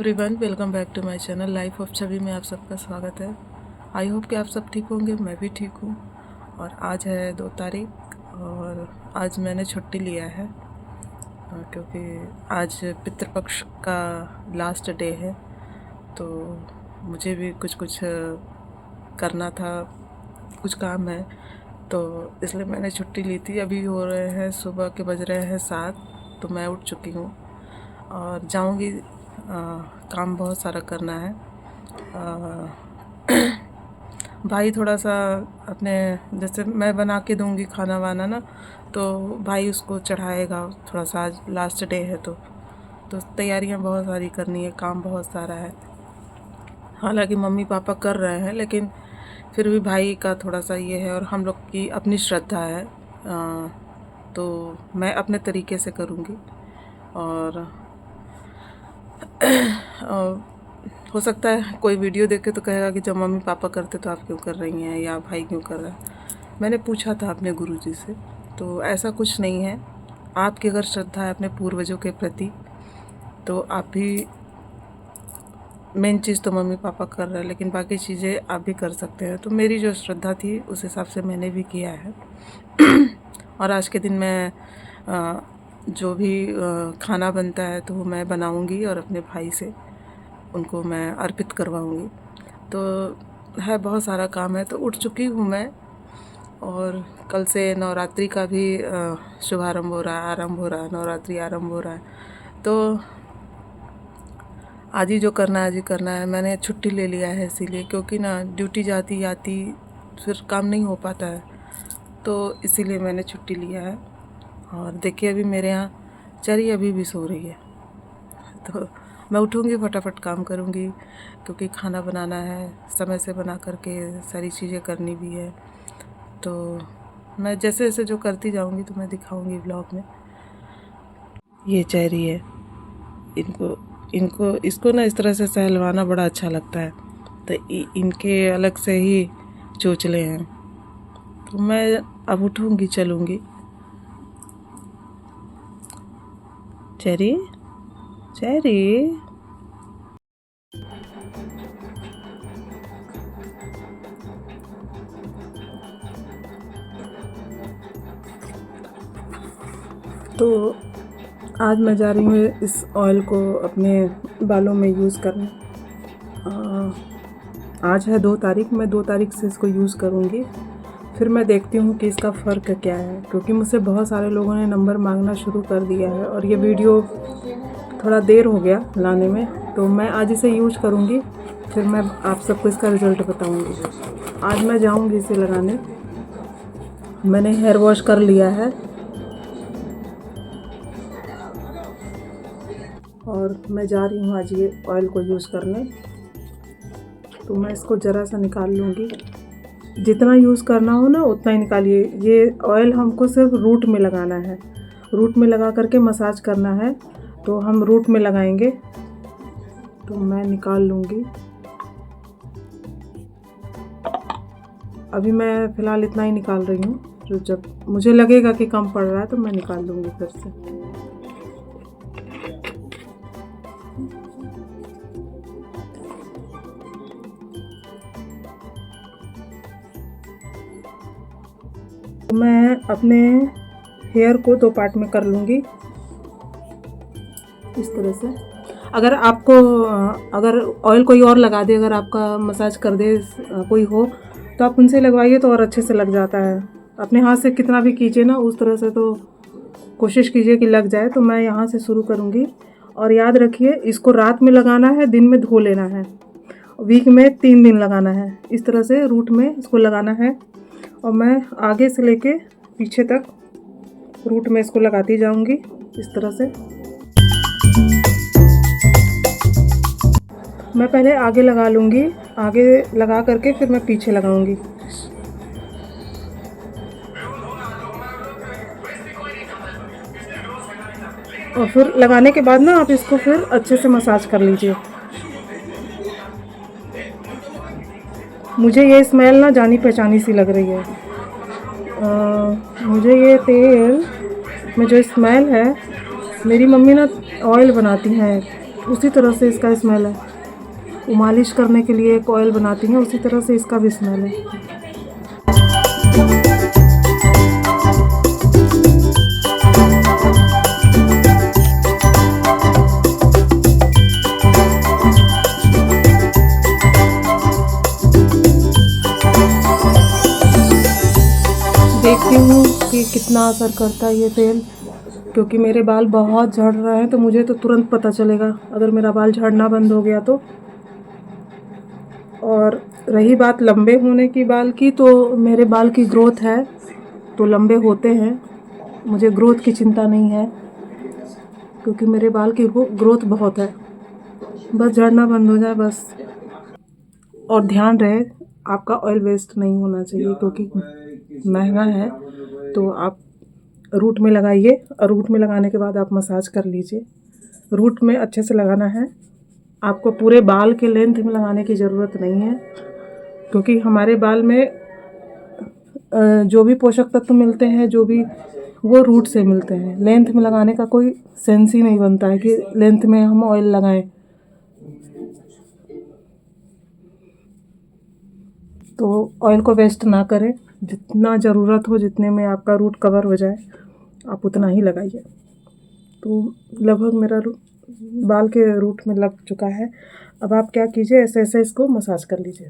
Everyone, welcome back to my channel life of Chhavi में आप सबका स्वागत है। आई होप कि आप सब ठीक होंगे, मैं भी ठीक हूँ। और आज है 2 तारीख और आज मैंने छुट्टी लिया है क्योंकि आज पितृपक्ष का लास्ट डे है, तो मुझे भी कुछ करना था, कुछ काम है, तो इसलिए मैंने छुट्टी ली थी। अभी हो रहे हैं सुबह के बज रहे हैं 7, तो मैं उठ चुकी हूँ और जाऊँगी। काम बहुत सारा करना है। भाई थोड़ा सा अपने, जैसे मैं बना के दूँगी खाना वाना ना, तो भाई उसको चढ़ाएगा। थोड़ा सा आज लास्ट डे है तो तैयारियां बहुत सारी करनी है, काम बहुत सारा है। हालांकि मम्मी पापा कर रहे हैं, लेकिन फिर भी भाई का थोड़ा सा ये है और हम लोग की अपनी श्रद्धा है, तो मैं अपने तरीके से करूँगी। और हो सकता है कोई वीडियो देखे तो कहेगा कि जब मम्मी पापा करते तो आप क्यों कर रही हैं, या भाई क्यों कर रहा है। मैंने पूछा था अपने गुरुजी से, तो ऐसा कुछ नहीं है। आपकी अगर श्रद्धा है अपने पूर्वजों के प्रति, तो आप भी, मेन चीज़ तो मम्मी पापा कर रहे हैं, लेकिन बाकी चीज़ें आप भी कर सकते हैं। तो मेरी जो श्रद्धा थी उस हिसाब से मैंने भी किया है। और आज के दिन मैं जो भी खाना बनता है तो वो मैं बनाऊंगी और अपने भाई से उनको मैं अर्पित करवाऊंगी। तो है, बहुत सारा काम है। तो उठ चुकी हूँ मैं, और कल से नवरात्रि का भी शुभारंभ हो रहा है, आरंभ हो रहा है, नवरात्रि आरंभ हो रहा है। तो आज ही जो करना है आज ही करना है। मैंने छुट्टी ले लिया है इसीलिए, क्योंकि ना ड्यूटी जाती आती फिर काम नहीं हो पाता है, तो इसीलिए मैंने छुट्टी लिया है। और देखिए अभी मेरे यहाँ चरी अभी भी सो रही है, तो मैं उठूँगी फटाफट काम करूँगी, क्योंकि खाना बनाना है, समय से बना करके सारी चीज़ें करनी भी है। तो मैं जैसे जैसे जो करती जाऊँगी तो मैं दिखाऊँगी ब्लॉग में। ये चेरी है, इसको ना इस तरह से सहलवाना बड़ा अच्छा लगता है, तो इनके अलग से ही चोचले हैं। तो मैं अब उठूँगी, चलूँगी। चेरी चेरी तो आज मैं जा रही हूँ इस ऑयल को अपने बालों में यूज़ करने। आज है 2 तारीख, मैं 2 तारीख से इसको यूज़ करूँगी। फिर मैं देखती हूँ कि इसका फ़र्क क्या है, क्योंकि मुझसे बहुत सारे लोगों ने नंबर मांगना शुरू कर दिया है और ये वीडियो थोड़ा देर हो गया लाने में, तो मैं आज इसे यूज़ करूँगी। फिर मैं आप सबको इसका रिज़ल्ट बताऊँगी। आज मैं जाऊँगी इसे लगाने। मैंने हेयर वॉश कर लिया है और मैं जा रही हूँ आज ये ऑयल को यूज़ करने। तो मैं इसको ज़रा सा निकाल लूँगी। जितना यूज़ करना हो ना उतना ही निकालिए। ये ऑयल हमको सिर्फ रूट में लगाना है, रूट में लगा करके मसाज करना है, तो हम रूट में लगाएंगे। तो मैं निकाल लूँगी। अभी मैं फ़िलहाल इतना ही निकाल रही हूँ, जो जब मुझे लगेगा कि कम पड़ रहा है तो मैं निकाल लूँगी फिर से। मैं अपने हेयर को 2 पार्ट में कर लूँगी इस तरह से। अगर आपको, अगर ऑयल कोई और लगा दे, अगर आपका मसाज कर दे कोई हो, तो आप उनसे लगवाइए तो और अच्छे से लग जाता है। अपने हाथ से कितना भी कीजिए ना उस तरह से, तो कोशिश कीजिए कि लग जाए। तो मैं यहाँ से शुरू करूँगी। और याद रखिए, इसको रात में लगाना है, दिन में धो लेना है। वीक में 3 दिन लगाना है। इस तरह से रूट में इसको लगाना है, और मैं आगे से लेके पीछे तक रूट में इसको लगाती जाऊंगी इस तरह से। मैं पहले आगे लगा लूँगी, आगे लगा करके फिर मैं पीछे लगाऊंगी। और फिर लगाने के बाद ना आप इसको फिर अच्छे से मसाज कर लीजिए। मुझे ये स्मेल ना जानी पहचानी सी लग रही है। मुझे ये तेल में जो स्मेल है, मेरी मम्मी ना ऑयल बनाती हैं उसी तरह से इसका स्मेल है। वो मालिश करने के लिए एक ऑयल बनाती हैं, उसी तरह से इसका भी स्मेल है। देखती हूँ कि कितना असर करता है ये तेल, क्योंकि मेरे बाल बहुत झड़ रहे हैं, तो मुझे तो तुरंत पता चलेगा अगर मेरा बाल झड़ना बंद हो गया तो। और रही बात लंबे होने की बाल की, तो मेरे बाल की ग्रोथ है तो लंबे होते हैं, मुझे ग्रोथ की चिंता नहीं है, क्योंकि मेरे बाल की ग्रोथ बहुत है। बस झड़ना बंद हो जाए बस। और ध्यान रहे आपका ऑयल वेस्ट नहीं होना चाहिए, क्योंकि महंगा है। तो आप रूट में लगाइए, और रूट में लगाने के बाद आप मसाज कर लीजिए। रूट में अच्छे से लगाना है, आपको पूरे बाल के लेंथ में लगाने की ज़रूरत नहीं है, क्योंकि हमारे बाल में जो भी पोषक तत्व मिलते हैं, जो भी वो रूट से मिलते हैं। लेंथ में लगाने का कोई सेंस ही नहीं बनता है कि लेंथ में हम ऑयल लगाएं। तो ऑयल को वेस्ट ना करें, जितना ज़रूरत हो, जितने में आपका रूट कवर हो जाए आप उतना ही लगाइए। तो लगभग मेरा बाल के रूट में लग चुका है। अब आप क्या कीजिए, ऐसे ऐसे इसको मसाज कर लीजिए।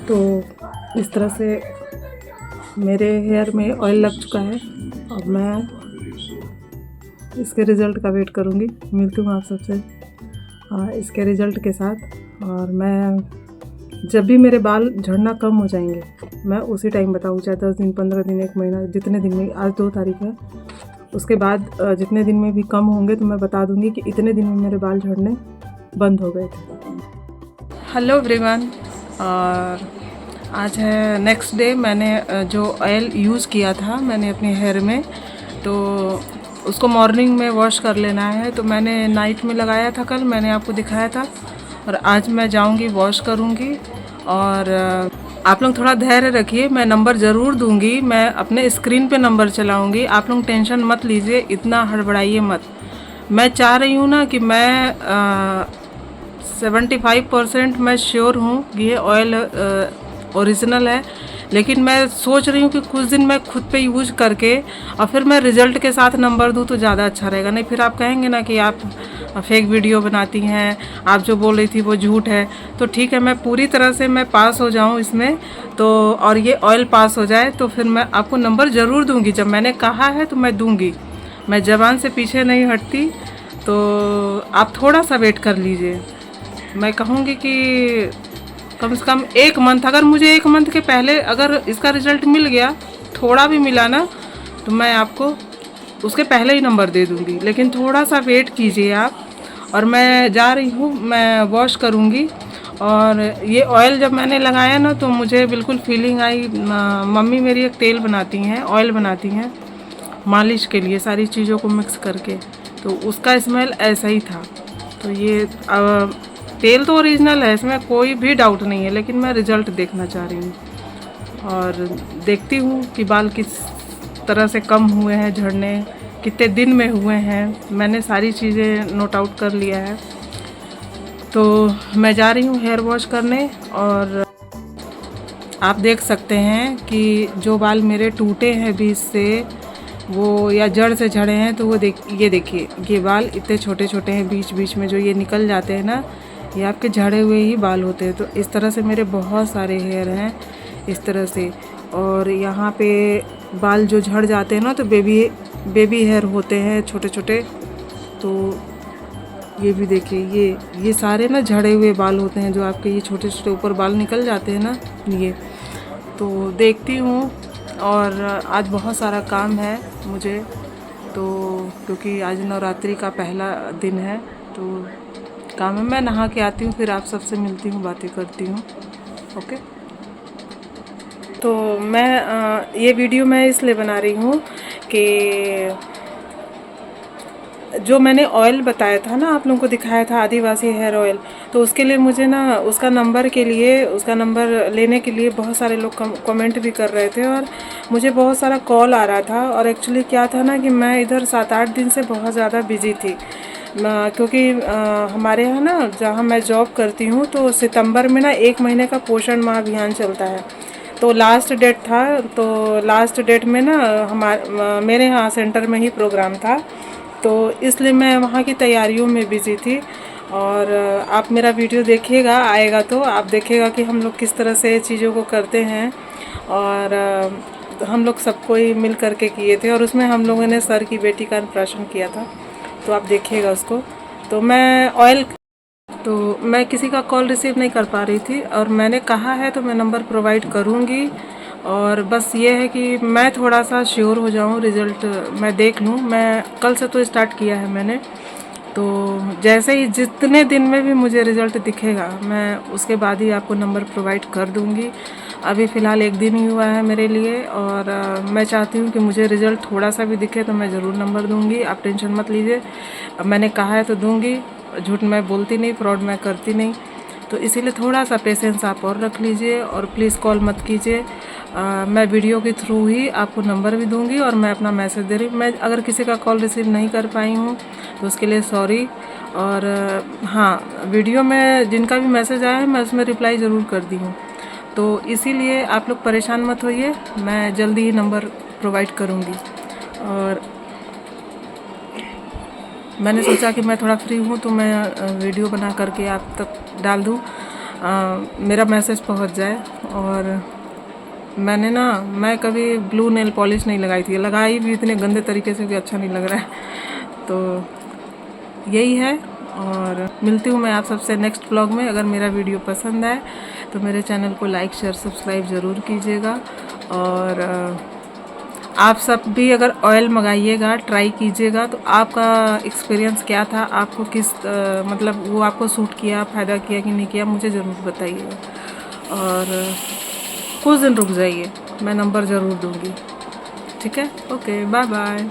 तो इस तरह से मेरे हेयर में ऑयल लग चुका है। अब मैं इसके रिज़ल्ट का वेट करूँगी। मिलती हूँ आप सबसे इसके रिज़ल्ट के साथ। और मैं जब भी मेरे बाल झड़ना कम हो जाएंगे, मैं उसी टाइम बताऊँ, चाहे 10 दिन, 15 दिन, 1 महीना, जितने दिन में। आज 2 तारीख है, उसके बाद जितने दिन में भी कम होंगे तो मैं बता दूँगी कि इतने दिन में मेरे बाल झड़ने बंद हो गए थे। हेलो एवरीवन, और आज है नेक्स्ट डे। मैंने जो ऑयल यूज़ किया था मैंने अपने हेयर में, तो उसको मॉर्निंग में वॉश कर लेना है। तो मैंने नाइट में लगाया था, कल मैंने आपको दिखाया था, और आज मैं जाऊंगी वॉश करूंगी। और आप लोग थोड़ा धैर्य रखिए, मैं नंबर ज़रूर दूंगी, मैं अपने स्क्रीन पे नंबर चलाऊंगी। आप लोग टेंशन मत लीजिए, इतना हड़बड़ाइए मत। मैं चाह रही हूँ ना कि मैं 75% मैं श्योर हूँ कि ये ऑयल ओरिजिनल है, लेकिन मैं सोच रही हूँ कि कुछ दिन मैं खुद पे यूज करके और फिर मैं रिज़ल्ट के साथ नंबर दूँ तो ज़्यादा अच्छा रहेगा। नहीं फिर आप कहेंगे ना कि आप फेक वीडियो बनाती हैं, आप जो बोल रही थी वो झूठ है। तो ठीक है, मैं पूरी तरह से मैं पास हो जाऊँ इसमें, तो और ये ऑयल पास हो जाए तो फिर मैं आपको नंबर ज़रूर दूँगी। जब मैंने कहा है तो मैं दूँगी, मैं ज़बान से पीछे नहीं हटती। तो आप थोड़ा सा वेट कर लीजिए। मैं कहूँगी कि कम से कम 1 मंथ, अगर मुझे 1 मंथ के पहले अगर इसका रिज़ल्ट मिल गया, थोड़ा भी मिला ना, तो मैं आपको उसके पहले ही नंबर दे दूँगी। लेकिन थोड़ा सा वेट कीजिए आप। और मैं जा रही हूँ, मैं वॉश करूँगी। और ये ऑयल जब मैंने लगाया ना, तो मुझे बिल्कुल फीलिंग आई, मम्मी मेरी एक तेल बनाती हैं, ऑयल बनाती हैं मालिश के लिए, सारी चीज़ों को मिक्स करके, तो उसका स्मेल ऐसा ही था। तो ये तेल तो ओरिजिनल है, इसमें कोई भी डाउट नहीं है, लेकिन मैं रिज़ल्ट देखना चाह रही हूँ। और देखती हूँ कि बाल किस तरह से कम हुए हैं झड़ने, कितने दिन में हुए हैं। मैंने सारी चीज़ें नोट आउट कर लिया है। तो मैं जा रही हूँ हेयर वॉश करने। और आप देख सकते हैं कि जो बाल मेरे टूटे हैं बीच से, वो या जड़ से झड़े हैं, तो वो ये देखिए, ये बाल इतने छोटे छोटे हैं, बीच बीच में जो ये निकल जाते हैं ना, ये आपके झड़े हुए ही बाल होते हैं। तो इस तरह से मेरे बहुत सारे हेयर हैं इस तरह से। और यहाँ पे बाल जो झड़ जाते हैं ना, तो बेबी हेयर होते हैं छोटे छोटे। तो ये भी देखिए, ये सारे ना झड़े हुए बाल होते हैं, जो आपके ये छोटे छोटे ऊपर बाल निकल जाते हैं ना, ये। तो देखती हूँ। और आज बहुत सारा काम है मुझे, तो क्योंकि आज नवरात्रि का पहला दिन है, तो काम है। मैं नहा के आती हूँ, फिर आप सबसे मिलती हूँ, बातें करती हूँ। ओके। तो मैं ये वीडियो मैं इसलिए बना रही हूँ कि जो मैंने ऑयल बताया था ना, आप लोगों को दिखाया था आदिवासी हेयर ऑयल, तो उसके लिए मुझे ना उसका नंबर लेने के लिए बहुत सारे लोग कमेंट भी कर रहे थे और मुझे बहुत सारा कॉल आ रहा था। और एक्चुअली क्या था ना कि मैं इधर 7-8 दिन से बहुत ज़्यादा बिजी थी, क्योंकि हमारे यहाँ ना जहाँ मैं जॉब करती हूँ तो सितंबर में ना 1 महीने का पोषण माह अभियान चलता है। तो लास्ट डेट था, तो लास्ट डेट में ना मेरे यहाँ सेंटर में ही प्रोग्राम था, तो इसलिए मैं वहाँ की तैयारियों में बिज़ी थी। और आप मेरा वीडियो देखिएगा, आएगा तो आप देखिएगा कि हम लोग किस तरह से चीज़ों को करते हैं। और हम लोग सबको ही मिल करके किए थे और उसमें हम लोगों ने सर की बेटी का अन्नप्राशन किया था, तो आप देखिएगा उसको। तो मैं किसी का कॉल रिसीव नहीं कर पा रही थी और मैंने कहा है तो मैं नंबर प्रोवाइड करूँगी। और बस ये है कि मैं थोड़ा सा श्योर हो जाऊँ, रिज़ल्ट मैं देख लूँ। मैं कल से तो स्टार्ट किया है मैंने, तो जैसे ही जितने दिन में भी मुझे रिज़ल्ट दिखेगा मैं उसके बाद ही आपको नंबर प्रोवाइड कर दूँगी। अभी फ़िलहाल 1 दिन ही हुआ है मेरे लिए और मैं चाहती हूँ कि मुझे रिज़ल्ट थोड़ा सा भी दिखे तो मैं ज़रूर नंबर दूँगी, आप टेंशन मत लीजिए। मैंने कहा है तो दूँगी, झूठ मैं बोलती नहीं, फ्रॉड मैं करती नहीं। तो इसीलिए थोड़ा सा पेशेंस आप और रख लीजिए और प्लीज़ कॉल मत कीजिए। मैं वीडियो के थ्रू ही आपको नंबर भी दूंगी और मैं अपना मैसेज दे रही हूँ। मैं अगर किसी का कॉल रिसीव नहीं कर पाई हूँ तो उसके लिए सॉरी। और हाँ, वीडियो में जिनका भी मैसेज आया है मैं उसमें रिप्लाई ज़रूर कर दी हूँ, तो इसीलिए आप लोग परेशान मत होइए, मैं जल्दी ही नंबर प्रोवाइड करूँगी। और मैंने सोचा कि मैं थोड़ा फ्री हूँ तो मैं वीडियो बना करके आप तक डाल दूँ, मेरा मैसेज पहुँच जाए। और मैं कभी ब्लू नेल पॉलिश नहीं लगाई थी, लगाई भी इतने गंदे तरीके से भी अच्छा नहीं लग रहा है। तो यही है, और मिलती हूँ मैं आप सबसे नेक्स्ट ब्लॉग में। अगर मेरा वीडियो पसंद आए तो मेरे चैनल को लाइक शेयर सब्सक्राइब ज़रूर कीजिएगा। और आप सब भी अगर ऑयल मंगाइएगा, ट्राई कीजिएगा तो आपका एक्सपीरियंस क्या था, आपको किस मतलब वो आपको सूट किया, फ़ायदा किया कि नहीं किया, मुझे ज़रूर बताइएगा। और कुछ दिन रुक जाइए, मैं नंबर ज़रूर दूँगी। ठीक है, ओके, बाय बाय।